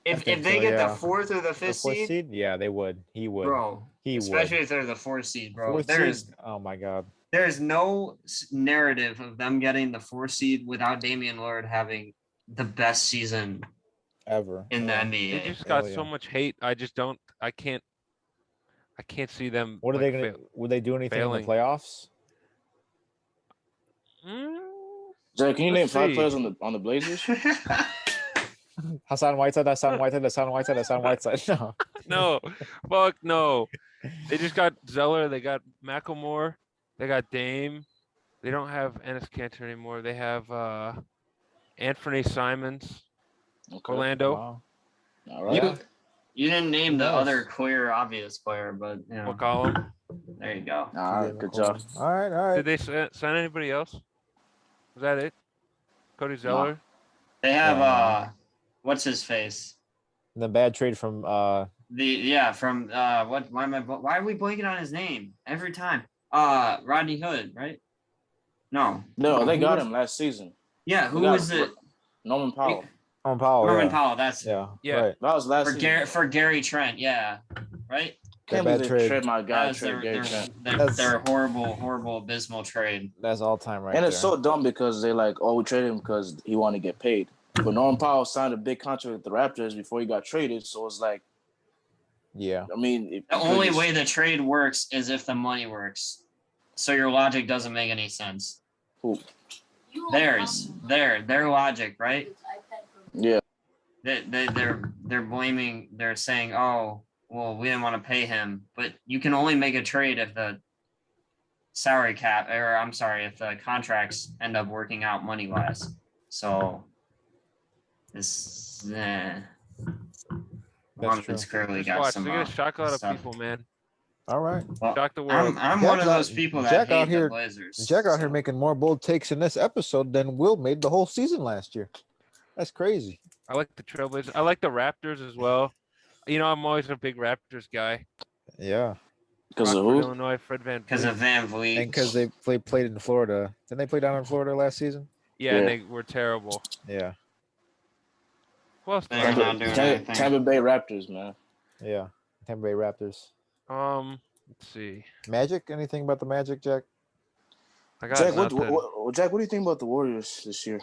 If they get the 4th or the 5th seed, yeah, they would. He would. Bro. He especially would. if they're the 4th seed, bro. Oh my God. there's no narrative of them getting the 4 seed without Damian Lillard having the best season Ever. in the Yeah. NBA. They just Hell got so yeah. much hate. I can't see them. What are like, they gonna? Would they do anything failing. in the playoffs? Jack, can you name Let's 5 see. players on the Blazers? Hassan Whiteside. Hassan Whiteside. Hassan Whiteside. Hassan Whiteside. No. No, fuck no. They just got Zeller. They got Macklemore. They got Dame. They don't have Enes Kanter anymore. They have Anthony Simons, Okay. Orlando, Wow. All right. You didn't name the Nice. other clear obvious player, but you know, McCollum. there you go. All right. Good job. All right. Did they sign anybody else? Was that it? Cody Zeller. They have Yeah. what's his face? The bad trade from Why are we blanking on his name every time? Rodney Hood, right? No, No, they who got was- him last season. Yeah, They who got was it? Norman Powell. Norman Powell. Norman yeah. Powell. That's Yeah. Yeah. Right. That was last season. for Gary Trent. Yeah, right. Can't Bad believe trade. they trade my guy, That was trade Gary Trent. their horrible, abysmal trade. That's all time right And there. it's so dumb because they like, oh, we traded him because he wanted to get paid. But Norman Powell signed a big contract with the Raptors before he got traded. So it's like, Yeah. I mean, The only way the trade works is if the money works. So your logic doesn't make any sense. Who? Their logic, right? Yeah. They're blaming. They're saying, oh, well, we didn't want to pay him, but you can only make a trade if the salary cap, or I'm sorry, if the contracts end up working out money wise. So this, Donovan's clearly Just got watch. some. They're gonna shock a lot of stuff. people, man. All right. Well, Shock the world. I'm Jack one of out- those people that Jack hate out here- the Blazers. Jack out here so. making more bold takes in this episode than Will made the whole season last year. That's crazy. I like the Trailblazers. I like the Raptors as well. You know, I'm always a big Raptors guy. Yeah. Because of Rockford, who? Illinois, Fred Van Because of Vliet. Van Vliet. And because they played in Florida. Didn't they play down in Florida last season? Yeah, and Yeah. they were terrible. Yeah. Who else? They're not doing anything. Tampa Bay Raptors, man. Yeah. Tampa Bay Raptors. Let's see. Magic? Anything about the Magic, Jack? I got Jack, nothing. Jack, what do you think about the Warriors this year?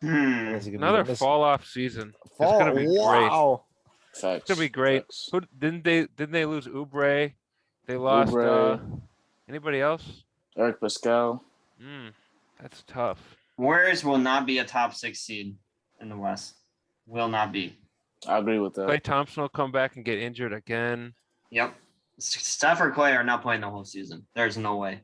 Is he gonna be Another this- fall off season. Fall? It's gonna be great. Wow. Facts. It's gonna be great. Facts. Who didn't they lose Oubre? They lost Oubre. anybody else? Eric Pascal. That's tough. Warriors will not be a top 6 seed in the West. Will not be. I agree with that. Klay Thompson will come back and get injured again. Yep. Steph or Clay are not playing the whole season. There's no way.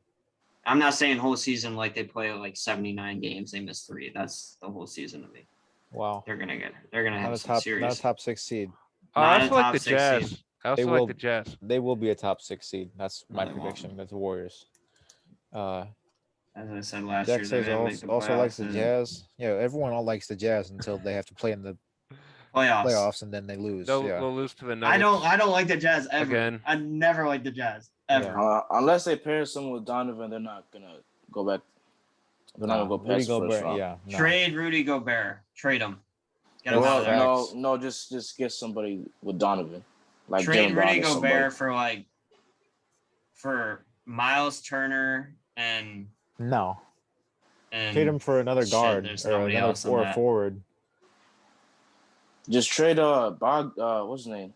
I'm not saying whole season like they play like 79 games. They miss 3. That's the whole season to me. Wow. They're gonna Not have a some top, not a serious. top 6 seed. Not I a also like top the 6 Jazz. seed. I also They like will- the Jazz. They will be a top 6 seed. That's my No, they won't. prediction. That's the Warriors. As I said last Jack year, says they're gonna make the also likes the playoffs and Jazz. Yeah, everyone all likes the Jazz until they have to play in the playoffs and then they lose. They'll Yeah. lose to the Nuggets. I don't like the Jazz ever. Again. I never liked the Jazz ever. Yeah. Unless they pair someone with Donovan, they're not gonna go back. They're not gonna go Rudy past the first Gobert. round. Yeah. No. Trade Rudy Gobert. Trade him. Get him Well, out of there. Facts. no, just get somebody with Donovan, like Trade Jaylen Brown Rudy or somebody. Gobert for Miles Turner and No. and Trade him for another Shit, guard there's or nobody another else in that. forward. Just trade what's his name?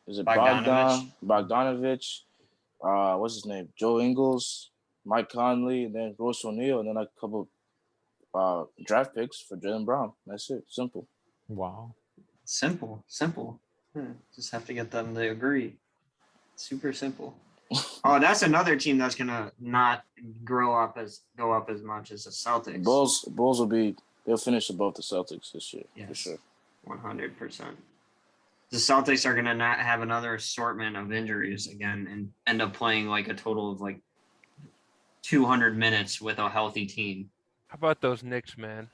Is it Bogdanovich? Bogdanovich? What's his name? Joe Ingles, Mike Conley, and then Royce O'Neal, and then a couple draft picks for Jaylen Brown. That's it. Simple. Wow. simple. Just have to get them to agree. Super simple. Oh, that's another team that's gonna not go up as much as the Celtics. Bulls they'll finish above the Celtics this year for Yes. sure. 100%. The Celtics are going to not have another assortment of injuries again and end up playing like a total of like 200 minutes with a healthy team. How about those Knicks, man?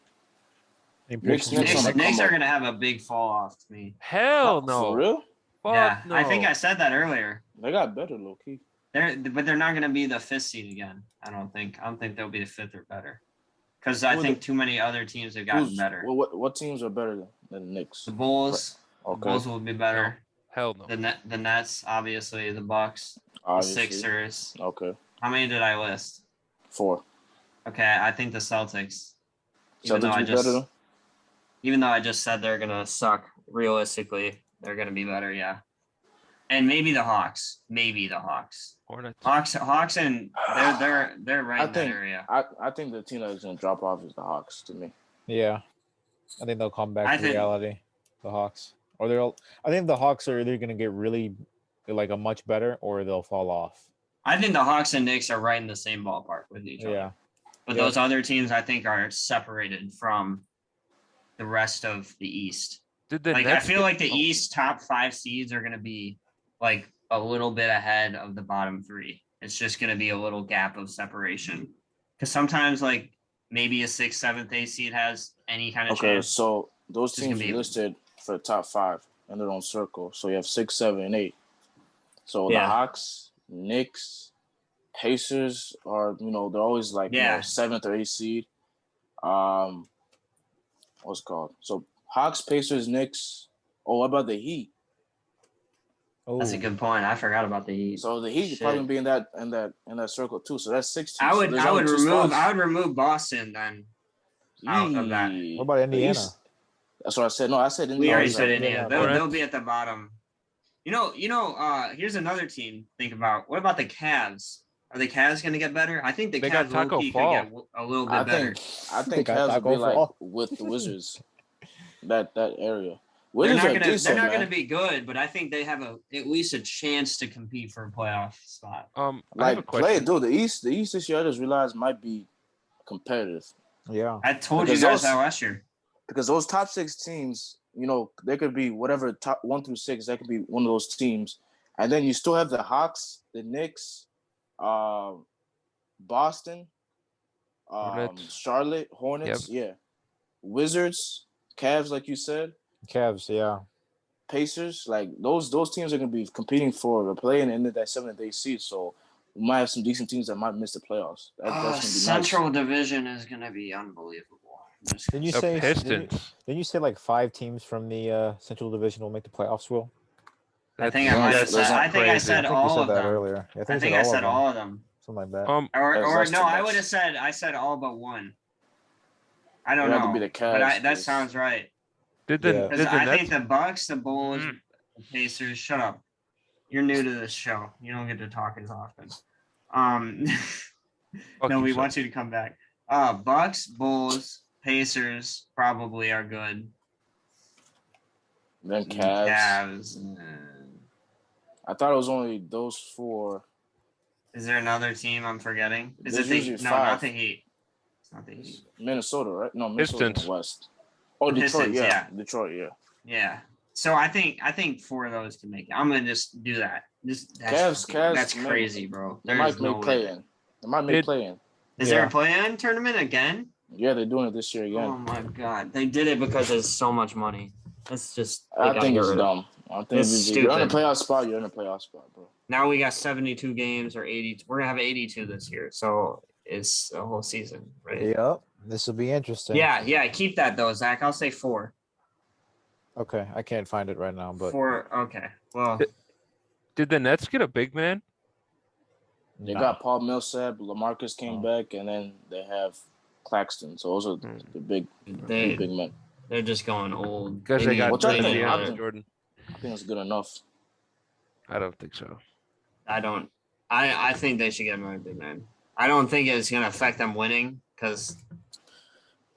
Any Knicks- predictions? Knicks on the Knicks come are up. going to have a big fall off to me. Hell no. For real? Fuck Yeah, no. I think I said that earlier. They got better, low key. But they're not going to be the 5th seed again. I don't think they'll be the 5th or better. Because I Who are think the- too many other teams have gotten better. What teams are better than the Knicks? The Bulls. Okay. The Bulls will be better. Hell no. The Nets, obviously. The Bucks. Obviously. The Sixers. Okay. How many did I list? 4. Okay, I think the Celtics. Celtics Even though I just said they're gonna suck, realistically, they're gonna be better. Yeah, and maybe the Hawks. Hornets. Hawks, and they're right in that area. I think the team that's gonna drop off is the Hawks to me. Yeah, I think they'll come back to reality. The Hawks, or I think the Hawks are either gonna get really like a much better, or they'll fall off. I think the Hawks and Knicks are right in the same ballpark with each other. But those other teams, I think, are separated from the rest of the East. I feel like the East top 5 seeds are going to be like a little bit ahead of the bottom 3. It's just going to be a little gap of separation. Because sometimes, like, maybe a 6th, 7th, 8th seed has any kind of chance. Okay, so those teams are listed for the top 5 in their own circle. So you have 6, 7, and 8. So the Hawks, Knicks, Pacers are, they're always like 7th or 8th seed. What's it called? So Hawks, Pacers, Knicks. Oh, what about the Heat? Oh, that's a good point. I forgot about the Heat. So the Heat probably gonna be in that circle too. So that's 6 teams. I would remove Boston then out of that. What about Indiana? That's what I said. No, I said Indiana. We already said Indiana. They'll be at the bottom. Here's another team. Think about what about the Cavs? Are the Cavs going to get better? I think the Cavs could get a little bit better. I think Cavs will be like with the Wizards, that area. They're not going to be good, but I think they have at least a chance to compete for a playoff spot. I have a question. The East this year I just realized might be competitive. Yeah, I told you guys that last year. Because those top 6 teams, they could be whatever top 1 through 6. That could be one of those teams, and then you still have the Hawks, the Knicks. Boston, Charlotte, Hornets, Wizards, Cavs, like you said. Cavs, yeah. Pacers, like those teams are going to be competing for a play in that 7th, 8th seed. So we might have some decent teams that might miss the playoffs. Central Division is going to be unbelievable. Didn't you say Pistons? Didn't you say like 5 teams from the Central Division will make the playoffs? Will? I think I said all of them earlier. I think I said all of them. Something like that. Or no, I would have said I said all but one. I don't know. But that sounds right. I think the Bucks, the Bulls, the Pacers. Shut up. You're new to this show. You don't get to talk as often. No, we want you to come back. Bucks, Bulls, Pacers probably are good. Then Cavs. I thought it was only those 4. Is there another team I'm forgetting? Is it the No, not the Heat. It's not the Heat. Minnesota, right? No, Minnesota West. Oh, Detroit, Pistons, yeah. Detroit, yeah. Yeah. So I think 4 of those can make it. I'm gonna just do that. Cavs. That's crazy, bro. They might make play-in. Is there a play-in tournament again? Yeah, they're doing it this year again. Oh my god, they did it because there's so much money. That's just. I think it's dumb. I think you're in a playoff spot. You're in a playoff spot, bro. Now we got 72 games or 80. We're gonna have 82 this year, so it's a whole season, right? Yep. This will be interesting. Yeah. Keep that though, Zach. I'll say 4. Okay, I can't find it right now, but 4. Okay. Well, did the Nets get a big man? They got Paul Millsap, LaMarcus came back, and then they have Claxton. So those are the big men. They're just going old. Because they got Jordan. I think it's good enough. I don't think so. I think they should get another big man. I don't think it's going to affect them winning because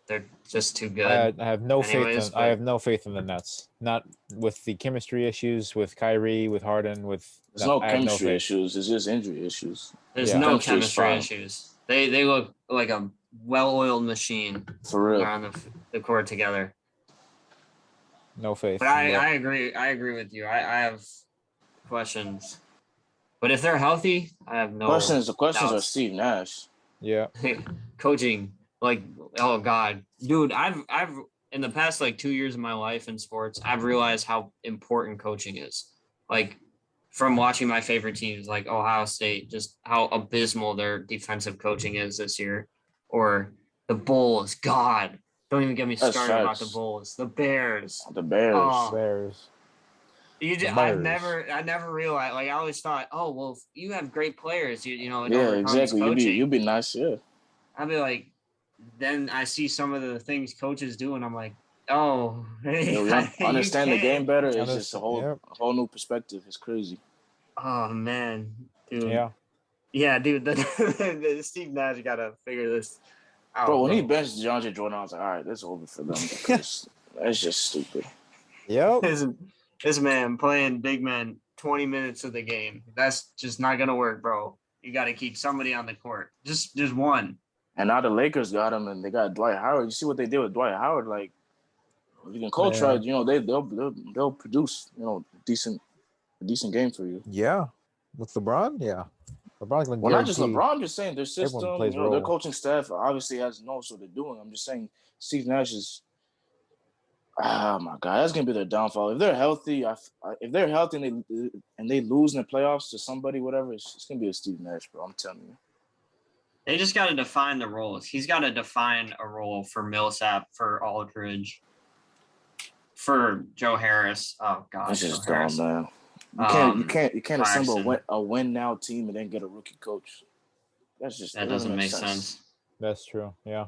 they're just too good. I have no faith. I have no faith in the Nets. Not with the chemistry issues with Kyrie, with Harden, There's no chemistry issues. It's just injury issues. There's no chemistry issues. They look like a well-oiled machine. For real. On the court together. No faith. But I agree. I agree with you. I have questions. But if they're healthy, I have no questions. The questions doubts. are Steve Nash. Yeah. Coaching, like, oh God, dude, I've in the past 2 years of my life in sports, I've realized how important coaching is. Like, from watching my favorite teams like Ohio State, just how abysmal their defensive coaching is this year, or the Bulls. God, don't even get me started about the Bulls. The Bears. The Bears. Oh. Bears. I never realized. Like I always thought, oh well, if you have great players, it Yeah, overcomes exactly. coaching. You'd be nice, yeah. I'd be like, then I see some of the things coaches do, and I'm like, oh, You you understand the game can't. better. It's just a whole new perspective. It's crazy. Oh man, dude. Yeah. Yeah, dude. The Steve Nash got to figure this out. Bro, when he benched DeAndre Jordan, I was like, all right, that's over for them. Because that's just stupid. Yep. This man playing big man 20 minutes of the game. That's just not gonna work, bro. You got to keep somebody on the court. Just one. And now the Lakers got him, and they got Dwight Howard. You see what they did with Dwight Howard? Like, if you can coach right, they'll produce, a decent game for you. Yeah. With LeBron, yeah. LeBron's gonna Well, not just LeBron. I'm just saying their system, plays their coaching staff obviously knows what they're doing. I'm just saying Steve Nash is. Oh my God, that's gonna be their downfall. If they're healthy, and they lose in the playoffs to somebody, whatever, it's gonna be a Steve Nash, bro. I'm telling you. They just got to define the roles. He's got to define a role for Millsap, for Aldridge, for Joe Harris. Oh God, That's just Joe dumb, man. You can't assemble a win now team and then get a rookie coach. That doesn't make sense. That's true. Yeah.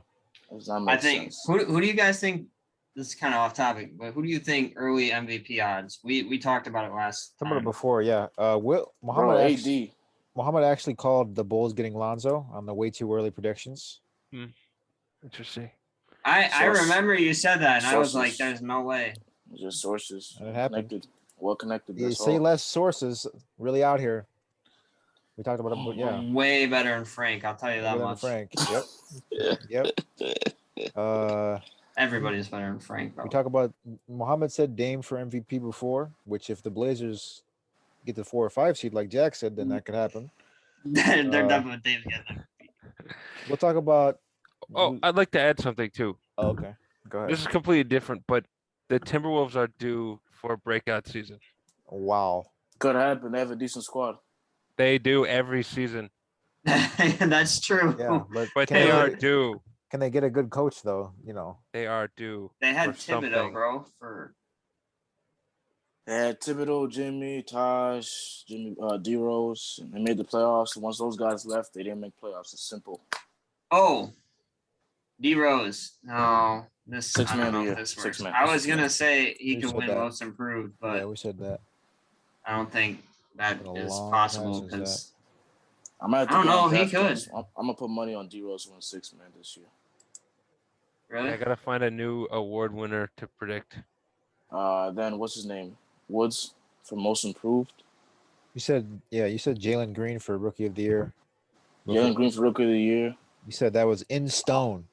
I think who do you guys think? This is kind of off topic, but who do you think early MVP odds? We talked about it last time. Talked about it before, yeah. Muhammad actually called the Bulls getting Lonzo on the way too early predictions. Interesting. I remember you said that, and I was like, "There's no way." Just sources. And it happened. Well connected. You say less sources really out here. We talked about it, but yeah. Way better than Frank. I'll tell you that much. Frank. Yep. Yep. Everybody's better than Frank, bro. We talk about Muhammad said Dame for MVP before, which if the Blazers get the 4 or 5 seed, like Jack said, then that could happen. They're definitely Dame's getting MVP. We'll talk about. Oh, I'd like to add something too. Oh, okay. Go ahead. This is completely different, but the Timberwolves are due for a breakout season. Wow. Could happen. They have a decent squad. They do every season. That's true. Yeah, but they are due. Can they get a good coach though? They are due. They had Thibodeau, bro. They had Thibodeau, Jimmy, Taj, D-Rose, and they made the playoffs. Once those guys left, they didn't make playoffs. It's simple. Oh, D-Rose. No, this Six I don't man know of the if year. this 6 works. man. I was gonna say he We could said win that. most improved, but yeah, we said that. I don't think that Been a is long possible time since because I don't know if he could. I'm gonna put money on D-Rose to win 6 man this year. Really? I gotta find a new award winner to predict. Then what's his name? Woods for most improved. You said Jalen Green for Rookie of the Year. Jalen Green for Rookie of the Year. You said that was in stone.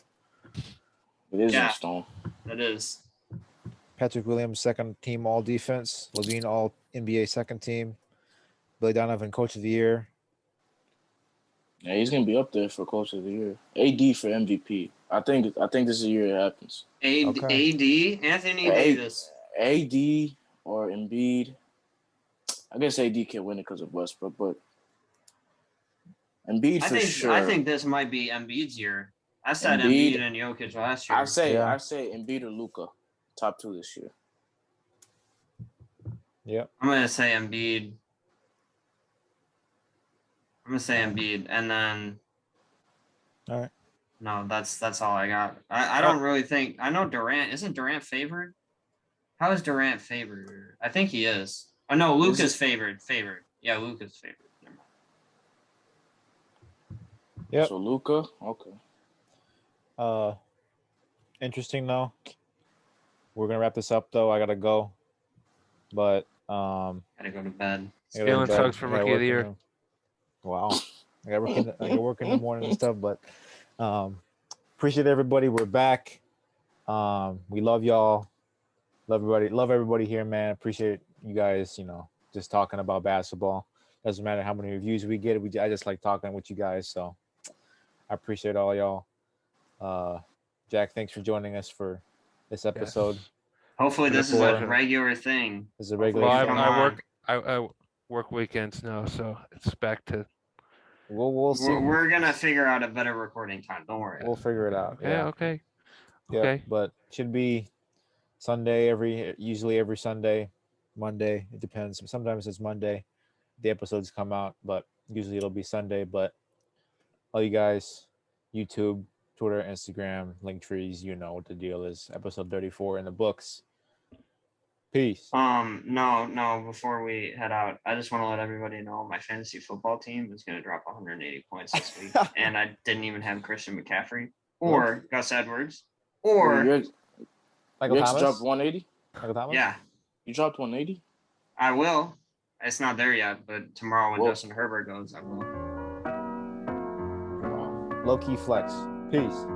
It is in stone. It is. Patrick Williams, second team All Defense. Levine, All NBA second team. Billy Donovan, Coach of the Year. Yeah, he's gonna be up there for Coach of the Year. AD for MVP. I think this is the year it happens. AD Anthony Davis. AD or Embiid. I guess AD can win it because of Westbrook, but Embiid sure. I think this might be Embiid's year. I said Embiid and Jokic last year. I say Embiid or Luka, top 2 this year. Yep. I'm gonna say Embiid. And then. All right. No, that's all I got. I don't really think. I know Durant. Isn't Durant favored? How is Durant favored? I think he is. Oh no, Luka's favored. Yeah, Luka's favored. Never mind. Yep. So Luka, okay. Interesting though. We're gonna wrap this up though. I gotta go. But gotta go to bed. Jalen Suggs for Rookie of the Year. Wow. I got work in the morning and stuff, but appreciate everybody. We're back. We love y'all. Love everybody here, man. Appreciate you guys, just talking about basketball. Doesn't matter how many reviews we get. I just like talking with you guys. So I appreciate all y'all. Jack, thanks for joining us for this episode. Yes. Hopefully this is a regular thing. This is a regular thing. I work weekends now, so it's back to. We'll see. We're gonna figure out a better recording time. Don't worry. We'll figure it out. Yeah. Okay. Yeah, okay. But should be Sunday usually every Sunday. Monday. It depends. Sometimes it's Monday. The episodes come out, but usually it'll be Sunday. But all you guys, YouTube, Twitter, Instagram, link trees, you know what the deal is. Episode 34 in the books. Peace. No, before we head out, I just want to let everybody know my fantasy football team is going to drop 180 points this week. And I didn't even have Christian McCaffrey or Gus Edwards or you Michael actually dropped Thomas. 180. Michael Thomas. yeah, You dropped 180. I will. It's not there yet, but tomorrow when Whoa. Justin Herbert goes, I will. Wow. Low key flex. Peace.